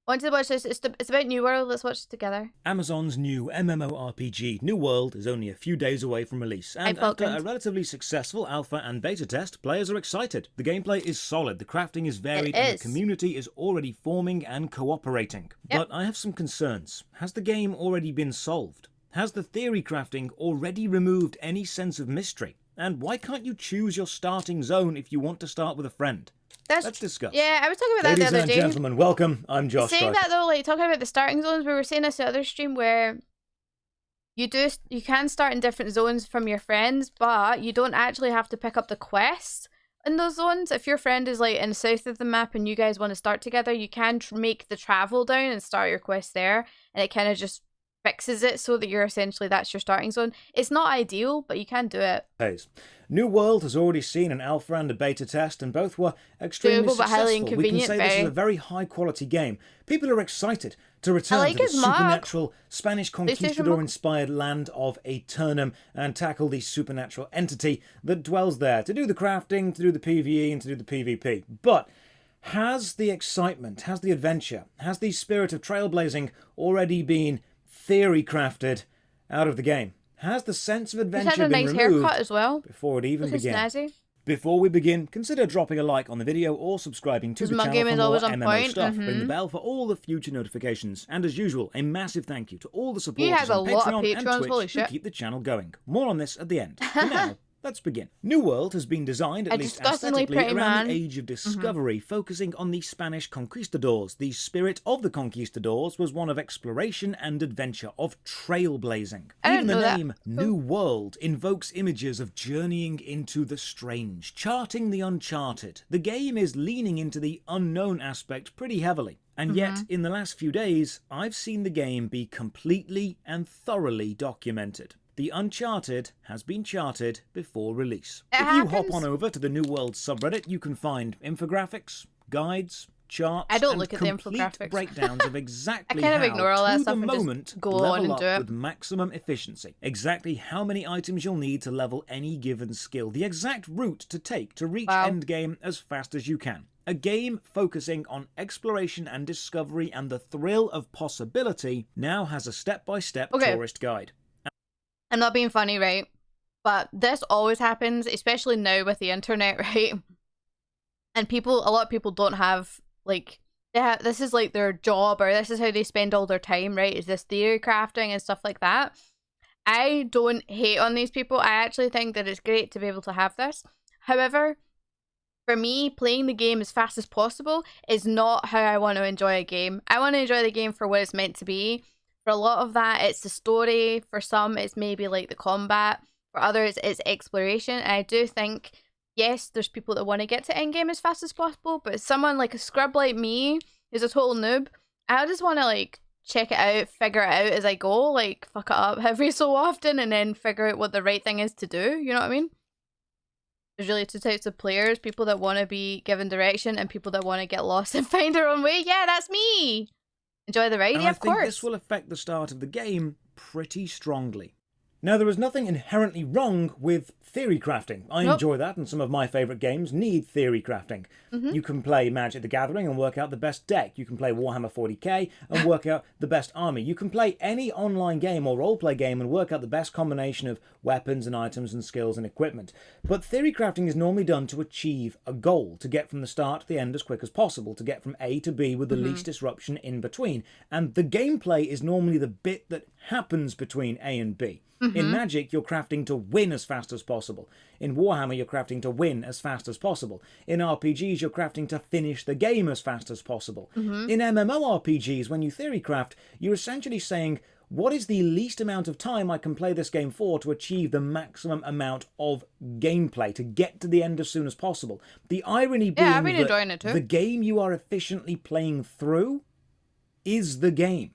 Want to watch this? It's about New World. Let's watch it together. Amazon's new MMORPG, New World, is only a few days away from release, and after a relatively successful alpha and beta test, players are excited. The gameplay is solid, the crafting is varied, and the community is already forming and cooperating. But I have some concerns. Has the game already been solved? Has the theory crafting already removed any sense of mystery? And why can't you choose your starting zone if you want to start with a friend? Let's discuss. Yeah, I was talking about that the other day. Ladies and gentlemen, welcome. I'm Josh Strife. Saying that though, like talking about the starting zones, we were saying this the other stream where you can start in different zones from your friends, but you don't actually have to pick up the quests in those zones. If your friend is like in the south of the map and you guys want to start together, you can make the travel down and start your quest there, and it kind of just fixes it so that you're essentially, that's your starting zone. It's not ideal, but you can do it. Hayes. New World has already seen an alpha and a beta test, and both were extremely successful. Highly inconvenient. We can say this is a very high quality game. People are excited to return to the supernatural Spanish conquistador-inspired land of Aeternum and tackle the supernatural entity that dwells there, to do the crafting, to do the PvE, and to do the PvP. But has the excitement, has the adventure, has the spirit of trailblazing already been theory crafted out of the game? Has the sense of adventure been removed haircut as well before it even began? Before we begin, consider dropping a like on the video or subscribing to the channel for more MMO stuff. Ring the bell for all the future notifications. And as usual, a massive thank you to all the supporters on Patreon and Twitch who keep the channel going. More on this at the end. For now, let's begin. New World has been designed, at least aesthetically, around the Age of Discovery, focusing on the Spanish conquistadors. The spirit of the conquistadors was one of exploration and adventure, of trailblazing. Even the name New World invokes images of journeying into the strange, charting the uncharted. The game is leaning into the unknown aspect pretty heavily. And yet, in the last few days, I've seen the game be completely and thoroughly documented. The Uncharted has been charted before release. If you hop on over to the New World subreddit, you can find infographics, guides, charts, and complete breakdowns of exactly how, to the moment, level up with maximum efficiency. Exactly how many items you'll need to level any given skill. The exact route to take to reach endgame as fast as you can. A game focusing on exploration and discovery and the thrill of possibility now has a step-by-step tourist guide. I'm not being funny, right? But this always happens, especially now with the internet, right? And a lot of people don't have, like, this is like their job, or this is how they spend all their time, right? Is this theory crafting and stuff like that. I don't hate on these people. I actually think that it's great to be able to have this. However, for me, playing the game as fast as possible is not how I want to enjoy a game. I want to enjoy the game for what it's meant to be. For a lot of that, it's the story. For some, it's maybe like the combat. For others, it's exploration. And I do think, yes, there's people that want to get to endgame as fast as possible, but someone like a scrub like me, who's a total noob, I just want to like check it out, figure it out as I go, like fuck it up every so often, and then figure out what the right thing is to do. You know what I mean? There's really two types of players: people that want to be given direction, and people that want to get lost and find their own way. Yeah, that's me. Enjoy the ride, yeah, of course. I think this will affect the start of the game pretty strongly. Now, there is nothing inherently wrong with theory crafting. I enjoy that, and some of my favourite games need theory crafting. You can play Magic the Gathering and work out the best deck. You can play Warhammer 40k and work out the best army. You can play any online game or roleplay game and work out the best combination of weapons and items and skills and equipment. But theory crafting is normally done to achieve a goal, to get from the start to the end as quick as possible, to get from A to B with the least disruption in between. And the gameplay is normally the bit that happens between A and B. In Magic, you're crafting to win as fast as possible. In Warhammer, you're crafting to win as fast as possible. In RPGs, you're crafting to finish the game as fast as possible. In MMORPGs, when you theory craft, you're essentially saying, what is the least amount of time I can play this game for to achieve the maximum amount of gameplay, to get to the end as soon as possible? The irony being that the game you are efficiently playing through is the game.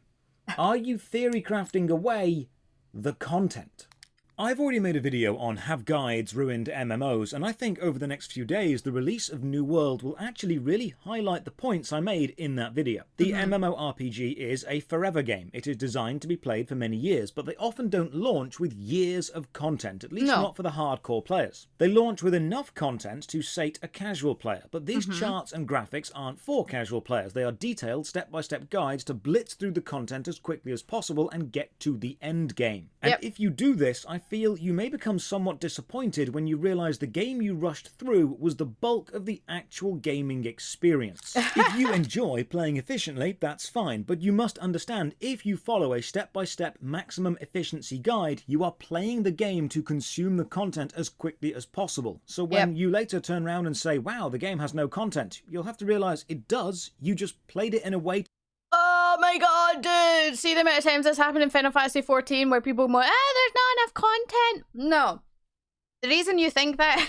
Are you theory crafting away the content? I've already made a video on Have Guides Ruined MMOs, and I think over the next few days the release of New World will actually really highlight the points I made in that video. The MMORPG is a forever game. It is designed to be played for many years, but they often don't launch with years of content, at least not for the hardcore players. They launch with enough content to sate a casual player, but these charts and graphics aren't for casual players. They are detailed step-by-step guides to blitz through the content as quickly as possible and get to the end game. And if you do this, I feel you may become somewhat disappointed when you realise the game you rushed through was the bulk of the actual gaming experience. If you enjoy playing efficiently, that's fine, but you must understand if you follow a step-by-step maximum efficiency guide, you are playing the game to consume the content as quickly as possible. So when you later turn around and say, wow, the game has no content, you'll have to realise it does, you just played it in a way. Oh my god, dude! See the amount of times this happened in Final Fantasy 14 where people go, there's not enough content. No. The reason you think that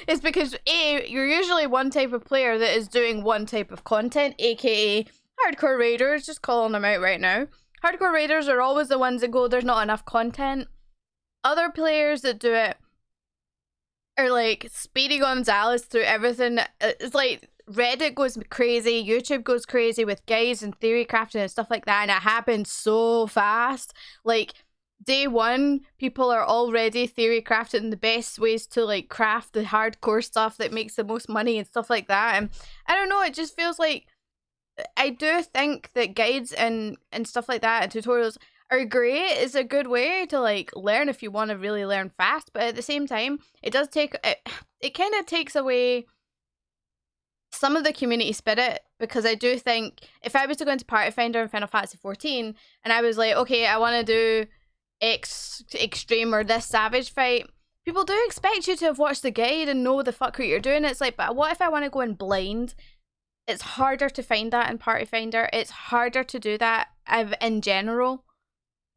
is because A, you're usually one type of player that is doing one type of content, aka hardcore raiders, just calling them out right now. Hardcore raiders are always the ones that go, there's not enough content. Other players that do it are like Speedy Gonzalez through everything. It's like Reddit goes crazy, YouTube goes crazy with guides and theory crafting and stuff like that, and it happens so fast. Like, day one, people are already theory crafting the best ways to like craft the hardcore stuff that makes the most money and stuff like that. And I don't know, it just feels like, I do think that guides and stuff like that and tutorials are great. It's a good way to like learn if you want to really learn fast, but at the same time, it does take, it kind of takes away some of the community spirit, because I do think if I was to go into Party Finder in Final Fantasy 14 and I was like, okay, I want to do X extreme or this savage fight, people do expect you to have watched the guide and know the fuck what you're doing. It's like, but what if I want to go in blind? It's harder to find that in Party Finder. It's harder to do that in general.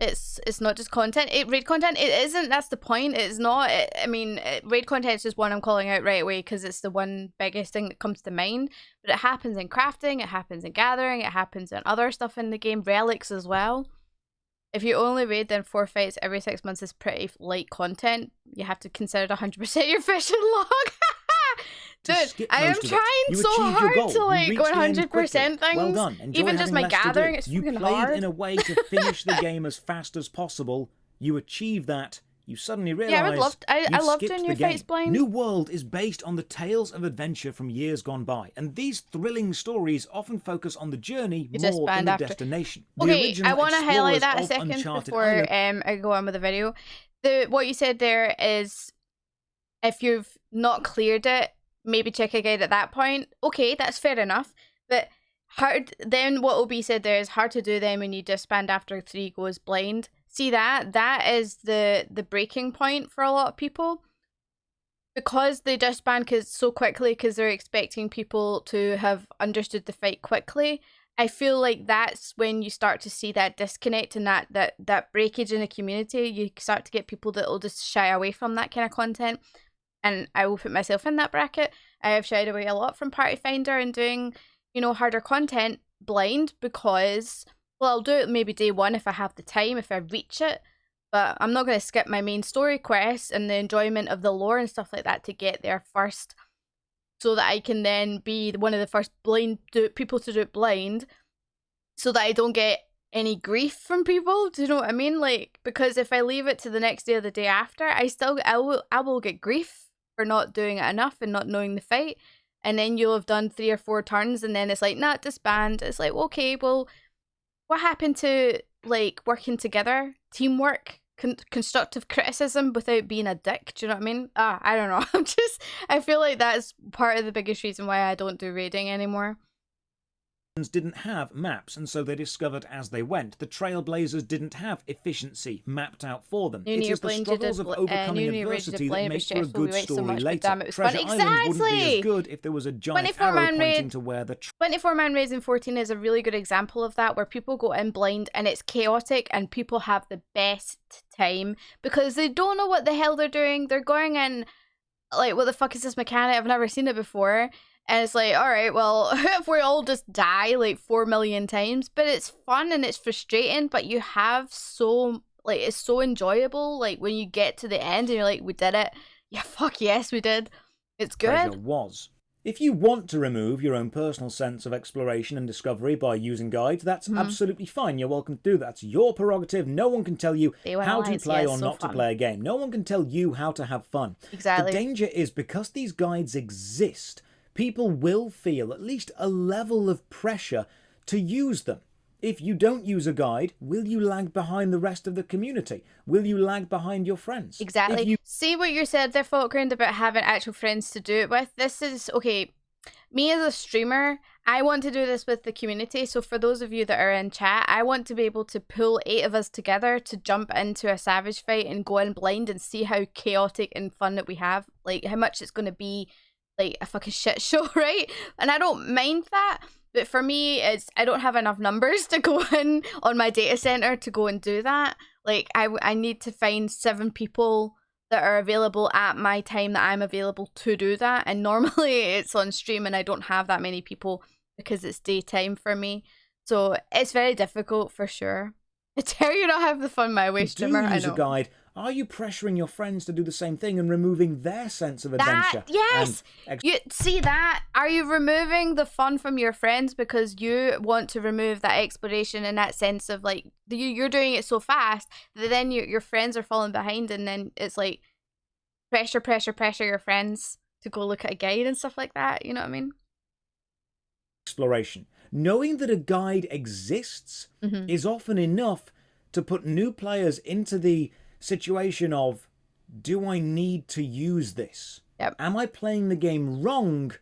It's not just content. Raid content, it isn't. That's the point. It's not. I mean, raid content is just one I'm calling out right away because it's the one biggest thing that comes to mind. But it happens in crafting, it happens in gathering, it happens in other stuff in the game, relics as well. If you only raid then 4 fights every 6 months is pretty light content. You have to consider 100% your fishing log. Dude, I am trying so hard to like 100% things. Well done. Even just my gathering, it's fucking hard. You played in a way to finish the game as fast as possible. You achieved that. You suddenly realise I love doing your fights blind. New World is based on the tales of adventure from years gone by, and these thrilling stories often focus on the journey more than the destination. Okay, I want to highlight that a second before I go on with the video. What you said there is, if you've not cleared it, maybe check a guide at that point. Okay, that's fair enough. But hard. Then what will be said there is hard to do then when you disband after 3 goes blind. See that is the breaking point for a lot of people, because they disband so quickly because they're expecting people to have understood the fight quickly. I feel like that's when you start to see that disconnect and that breakage in the community. You start to get people that will just shy away from that kind of content. And I will put myself in that bracket. I have shied away a lot from Party Finder and doing, harder content blind because, well, I'll do it maybe day 1 if I have the time, if I reach it. But I'm not going to skip my main story quests and the enjoyment of the lore and stuff like that to get there first, so that I can then be one of the first people to do it blind, so that I don't get any grief from people. Do you know what I mean? Like, because if I leave it to the next day or the day after, I will get grief for not doing it enough and not knowing the fight. And then you'll have done 3 or 4 turns and then it's like, nah, disband. It's like, okay, well, what happened to like working together, teamwork, constructive criticism without being a dick? Do you know what I mean? I don't know. I feel like that's part of the biggest reason why I don't do raiding anymore. Didn't have maps, and so they discovered as they went. The Trailblazers didn't have efficiency mapped out for them. It is the struggles of overcoming adversity that make for a good story later. Treasure Island wouldn't be as good if there was a giant arrow pointing to where the 24-man raids in 14 is a really good example of that, where people go in blind and it's chaotic and people have the best time because they don't know what the hell they're doing. They're going in like, what the fuck is this mechanic? I've never seen it before. And it's like, all right, well, if we all just die like 4 million times, but it's fun and it's frustrating, but you have so, like, it's so enjoyable. Like, when you get to the end and you're like, we did it. Yeah, fuck yes, we did. It's good. Was. If you want to remove your own personal sense of exploration and discovery by using guides, that's absolutely fine. You're welcome to do that. It's your prerogative. No one can tell you how to play or not to play a game. No one can tell you how to have fun. Exactly. The danger is because these guides exist, people will feel at least a level of pressure to use them. If you don't use a guide, will you lag behind the rest of the community? Will you lag behind your friends? Exactly. See what you said there, Falkround, about having actual friends to do it with? This is, okay, me as a streamer, I want to do this with the community. So for those of you that are in chat, I want to be able to pull 8 of us together to jump into a savage fight and go in blind and see how chaotic and fun that we have. Like, how much it's going to be like a fucking shit show, right? And I don't mind that. But for me, I don't have enough numbers to go in on my data center to go and do that. Like, I need to find 7 people that are available at my time that I'm available to do that. And normally it's on stream and I don't have that many people because it's daytime for me. So it's very difficult for sure. It's how you not have the fun my way, streamer. I know. A guide. Are you pressuring your friends to do the same thing and removing their sense of adventure? Yes! You see that? Are you removing the fun from your friends because you want to remove that exploration and that sense of, like, you're doing it so fast that then your friends are falling behind, and then it's like pressure your friends to go look at a guide and stuff like that. You know what I mean? Exploration. Knowing that a guide exists is often enough to put new players into the situation of, do I need to use this? Yep. Am I playing the game wrong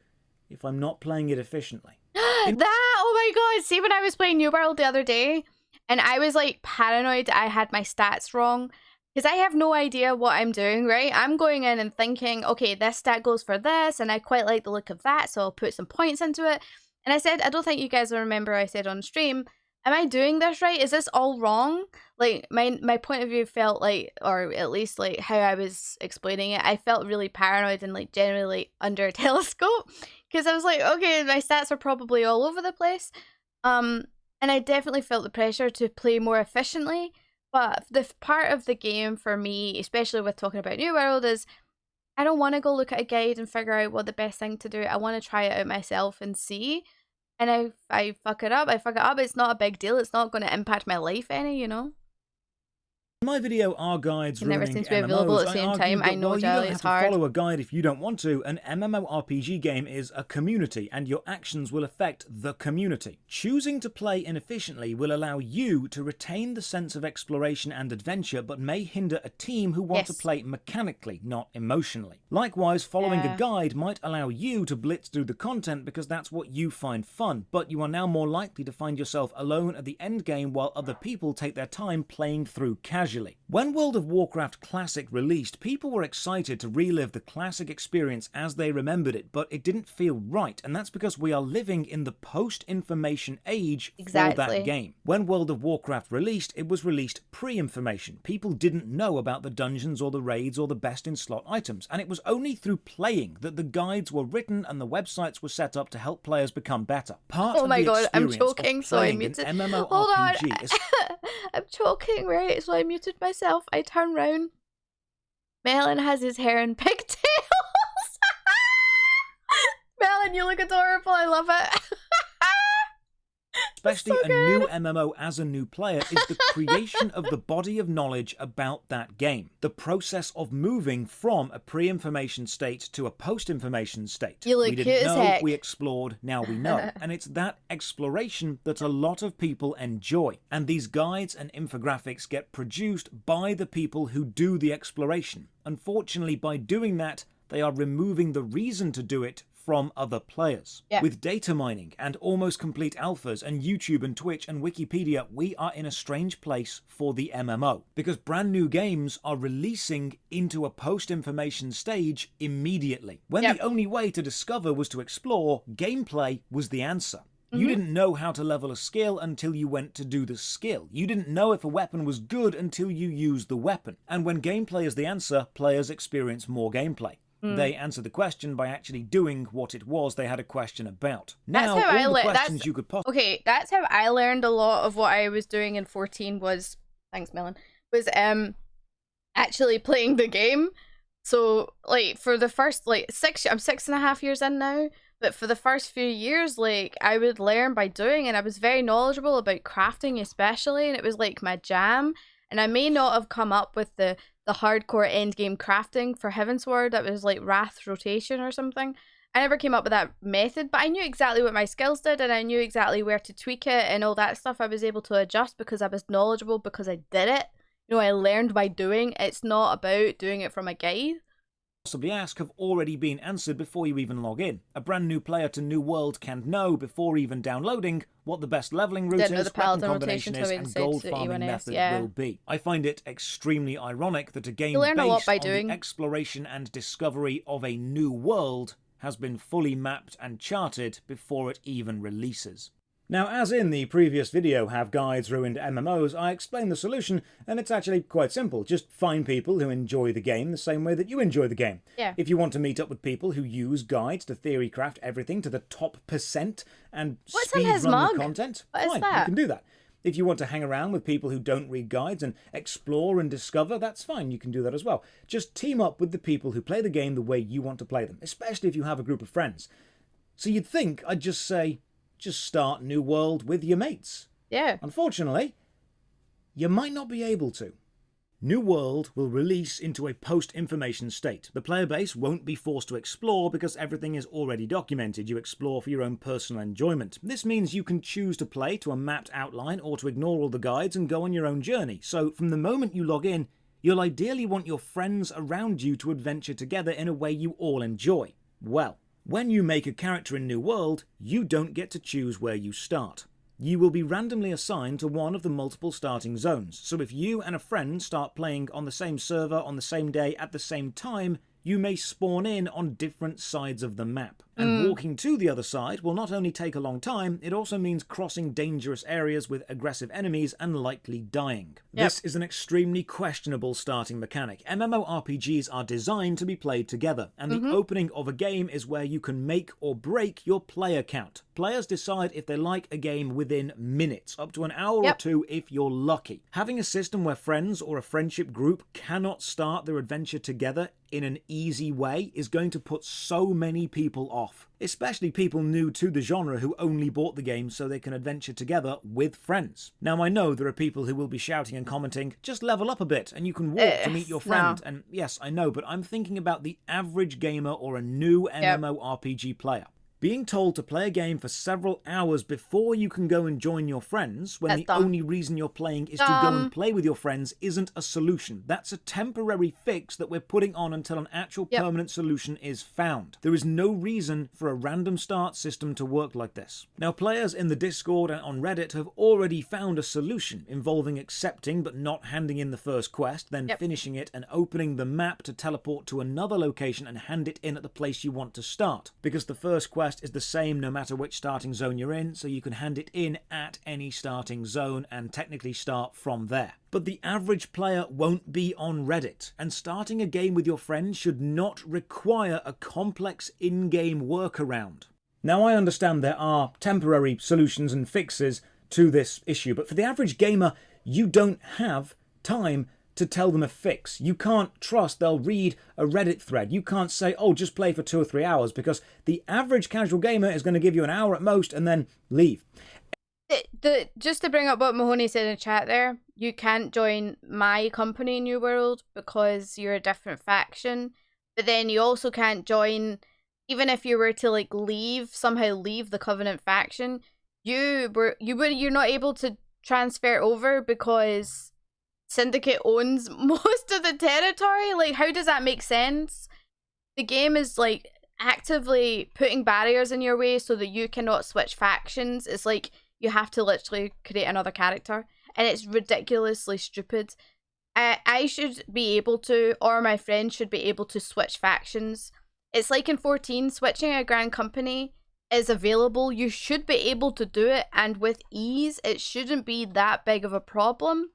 if I'm not playing it efficiently? Oh my god, see, when I was playing New World the other day and I was like paranoid I had my stats wrong because I have no idea what I'm doing, right? I'm going in and thinking, okay, this stat goes for this and I quite like the look of that, so I'll put some points into it. And I said, I don't think you guys will remember I said on stream, am I doing this right? Is this all wrong? Like, my point of view felt like, or at least like how I was explaining it, I felt really paranoid and like generally under a telescope because I was like, okay, my stats are probably all over the place. And I definitely felt the pressure to play more efficiently. But the part of the game for me, especially with talking about New World, is I don't want to go look at a guide and figure out what the best thing to do. I want to try it out myself and see. And if I fuck it up, I fuck it up. It's not a big deal. It's not going to impact my life any, you know? In my video, Are Guides Ruining Everything to be available at the same time. I know, Jelly, it's hard. You don't have to follow a guide if you don't want to. An MMORPG game is a community, and your actions will affect the community. Choosing to play inefficiently will allow you to retain the sense of exploration and adventure, but may hinder a team who want to play mechanically, not emotionally. Likewise, following a guide might allow you to blitz through the content because that's what you find fun, but you are now more likely to find yourself alone at the end game while other people take their time playing through casually. When World of Warcraft Classic released, people were excited to relive the classic experience as they remembered it, but it didn't feel right, and that's because we are living in the post-information age for that game. When World of Warcraft released, it was released pre-information. People didn't know about the dungeons or the raids or the best-in-slot items, and it was only through playing that the guides were written and the websites were set up to help players become better. Oh my god, I'm choking, so I muted. MMORPG Hold on. I'm choking, right? So I muted myself. I turn round. Melon has his hair in pigtails. Melon, you look adorable. I love it. Especially so a new MMO as a new player is the creation of the body of knowledge about that game. The process of moving from a pre-information state to a post-information state. You look we didn't know, we explored, now we know. And it's that exploration that a lot of people enjoy. And these guides and infographics get produced by the people who do the exploration. Unfortunately, by doing that, they are removing the reason to do it from other players. With data mining and almost complete alphas and YouTube and Twitch and Wikipedia, we are in a strange place for the MMO because brand new games are releasing into a post-information stage immediately. When the only way to discover was to explore, gameplay was the answer. You didn't know how to level a skill until you went to do the skill. You didn't know if a weapon was good until you used the weapon. And when gameplay is the answer, players experience more gameplay. They answer the question by actually doing what it was they had a question about. Now, that's how all the questions you could possibly... Okay, that's how I learned a lot of what I was doing in 14 was... Thanks, Melon. was actually playing the game. So like for the first like I'm 6.5 years in now, but for the first few years, like I would learn by doing, and I was very knowledgeable about crafting especially, and it was like my jam. And I may not have come up with the hardcore endgame crafting for Heavensward. That was like Wrath rotation or something. I never came up with that method, but I knew exactly what my skills did, and I knew exactly where to tweak it and all that stuff. I was able to adjust because I was knowledgeable, because I did it. You know, I learned by doing. It's not about doing it from a guide. Possibly ask have already been answered before you even log in. A brand new player to New World can know before even downloading what the best leveling route is, weapon combination is, and gold farming method will be. I find it extremely ironic that a game based on the exploration and discovery of a new world has been fully mapped and charted before it even releases. Now, as in the previous video, Have Guides Ruined MMOs, I explained the solution, and it's actually quite simple. Just find people who enjoy the game the same way that you enjoy the game. Yeah. If you want to meet up with people who use guides to theory craft everything to the top % and speedrun the content, fine, you can do that. If you want to hang around with people who don't read guides and explore and discover, that's fine, you can do that as well. Just team up with the people who play the game the way you want to play them, especially if you have a group of friends. So you'd think I'd just say, just start New World with your mates. Yeah. Unfortunately, you might not be able to. New World will release into a post-information state. The player base won't be forced to explore because everything is already documented. You explore for your own personal enjoyment. This means you can choose to play to a mapped outline or to ignore all the guides and go on your own journey. So from the moment you log in, you'll ideally want your friends around you to adventure together in a way you all enjoy. Well, when you make a character in New World, you don't get to choose where you start. You will be randomly assigned to one of the multiple starting zones, so if you and a friend start playing on the same server on the same day at the same time, you may spawn in on different sides of the map. And walking to the other side will not only take a long time, it also means crossing dangerous areas with aggressive enemies and likely dying. Yep. This is an extremely questionable starting mechanic. MMORPGs are designed to be played together, and the opening of a game is where you can make or break your player count. Players decide if they like a game within minutes, up to an hour or two if you're lucky. Having a system where friends or a friendship group cannot start their adventure together in an easy way is going to put so many people off, especially people new to the genre who only bought the game so they can adventure together with friends. Now, I know there are people who will be shouting and commenting, just level up a bit and you can walk to meet your friend. And yes, I know, but I'm thinking about the average gamer or a new MMORPG player. Being told to play a game for several hours before you can go and join your friends when the only reason you're playing is to go and play with your friends isn't a solution. That's a temporary fix that we're putting on until an actual permanent solution is found. There is no reason for a random start system to work like this. Now, players in the Discord and on Reddit have already found a solution involving accepting but not handing in the first quest, then finishing it and opening the map to teleport to another location and hand it in at the place you want to start. Because the first quest is the same no matter which starting zone you're in, so you can hand it in at any starting zone and technically start from there. But the average player won't be on Reddit, and starting a game with your friends should not require a complex in-game workaround. Now, I understand there are temporary solutions and fixes to this issue, but for the average gamer, you don't have time to tell them a fix. You can't trust they'll read a Reddit thread. You can't say, oh, just play for 2 or 3 hours, because the average casual gamer is going to give you an hour at most and then leave. Just to bring up what Mahoney said in the chat there, you can't join my company, New World, because you're a different faction. But then you also can't join, even if you were to like somehow leave the Covenant faction, you're not able to transfer over because Syndicate owns most of the territory. Like, how does that make sense? The game is like actively putting barriers in your way so that you cannot switch factions. It's like you have to literally create another character, and it's ridiculously stupid. I should be able to, or my friend should be able to switch factions. It's like in 14, switching a Grand Company is available. You should be able to do it, and with ease. It shouldn't be that big of a problem.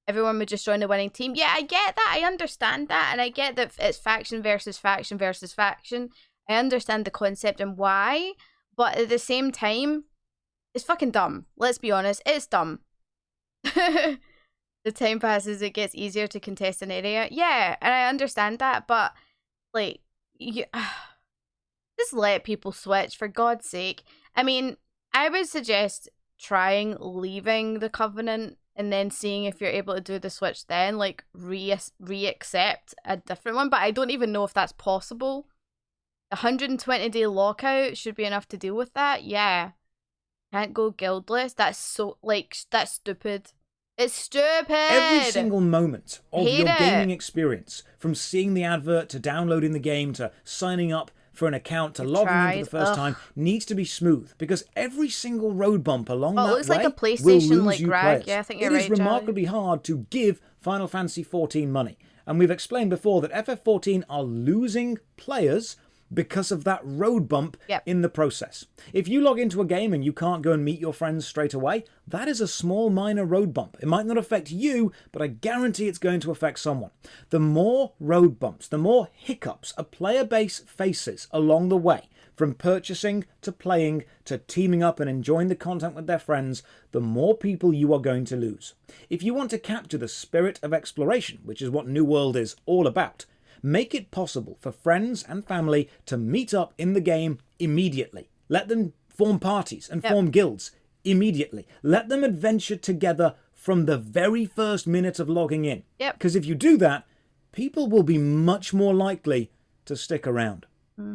Everyone would just join the winning team. Yeah, I get that. I understand that. And I get that it's faction versus faction versus faction. I understand the concept and why. But at the same time, it's fucking dumb. Let's be honest. It's dumb. the time passes, it gets easier to contest an area. Yeah, and I understand that, but like, just let people switch, for God's sake. I mean, I would suggest trying leaving the Covenant and then seeing if you're able to do the switch then, like re-accept a different one. But I don't even know if that's possible. 120-day lockout should be enough to deal with that. Yeah. Can't go guildless. That's so, like, that's stupid. It's stupid! Every single moment of your gaming experience, from seeing the advert to downloading the game to signing up for an account to logging in for the first time, needs to be smooth, because every single road bump along that way looks like a PlayStation, will lose like, you rag. players. Yeah, I think you're right, right, It is remarkably hard to give Final Fantasy XIV money, and we've explained before that FF14 are losing players because of that road bump in the process. If you log into a game and you can't go and meet your friends straight away, that is a small minor road bump. It might not affect you, but I guarantee it's going to affect someone. The more road bumps, the more hiccups a player base faces along the way, from purchasing to playing to teaming up and enjoying the content with their friends, the more people you are going to lose. If you want to capture the spirit of exploration, which is what New World is all about, make it possible for friends and family to meet up in the game immediately. Let them form parties and form guilds immediately. Let them adventure together from the very first minute of logging in. Because if you do that, people will be much more likely to stick around.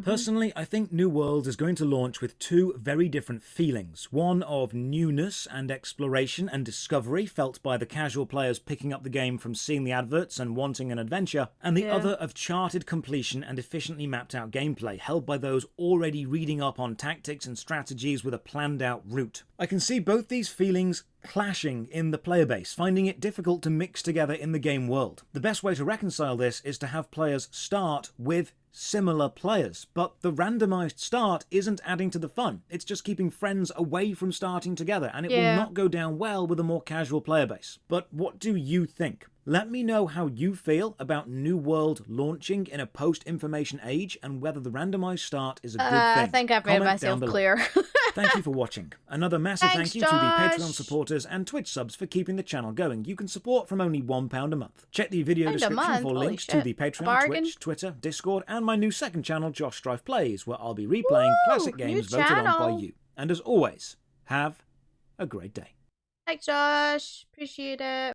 Personally, I think New World is going to launch with two very different feelings. One of newness and exploration and discovery felt by the casual players picking up the game from seeing the adverts and wanting an adventure, and the other of charted completion and efficiently mapped out gameplay held by those already reading up on tactics and strategies with a planned out route. I can see both these feelings clashing in the player base, finding it difficult to mix together in the game world. The best way to reconcile this is to have players start with similar players, but the randomized start isn't adding to the fun. It's just keeping friends away from starting together, and it will not go down well with a more casual player base. But what do you think? Let me know how you feel about New World launching in a post-information age and whether the randomized start is a good thing. I think I've made myself clear. Thank you for watching. Another massive thank you to the Patreon supporters and Twitch subs for keeping the channel going. You can support from only £1 a month. Check the video description for links to the Patreon, Twitch, Twitter, Discord, and my new second channel, Josh Strife Plays, where I'll be replaying classic games voted on by you. And as always, have a great day. Thanks, Josh. Appreciate it.